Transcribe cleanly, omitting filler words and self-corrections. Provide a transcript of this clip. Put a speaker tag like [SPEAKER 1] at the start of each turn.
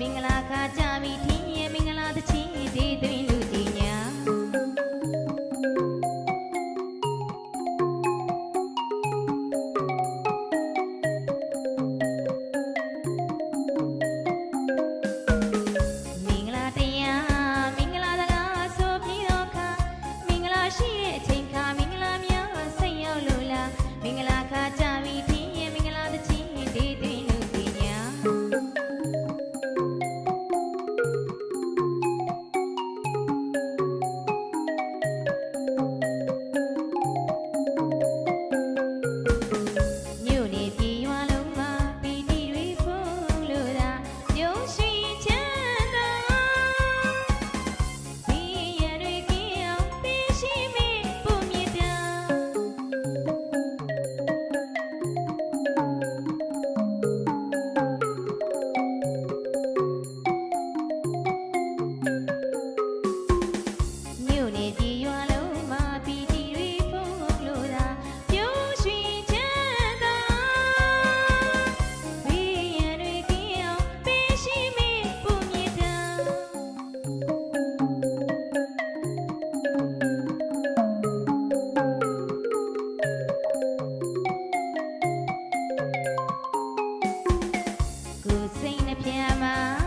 [SPEAKER 1] င်္ဂလာခါကြပြီထင်းရဲ့မင်္ဂလာသချင်းဒေးသွင်းလူကြီးညာမင်္ဂလာတရားမင်္ဂလာစကားဆိုပြီးတော့ခါမင်္ဂလာရှိတဲ့အချိန်ခါမင်္ဂလာများစိတ်ရောက်လို့လားမင်္ဂလာခါကြပြီထင်းရဲ့မင်္ဂလာသချင်းဒေးသွင်းလူကြီးညာစိတ်နှပြမှာ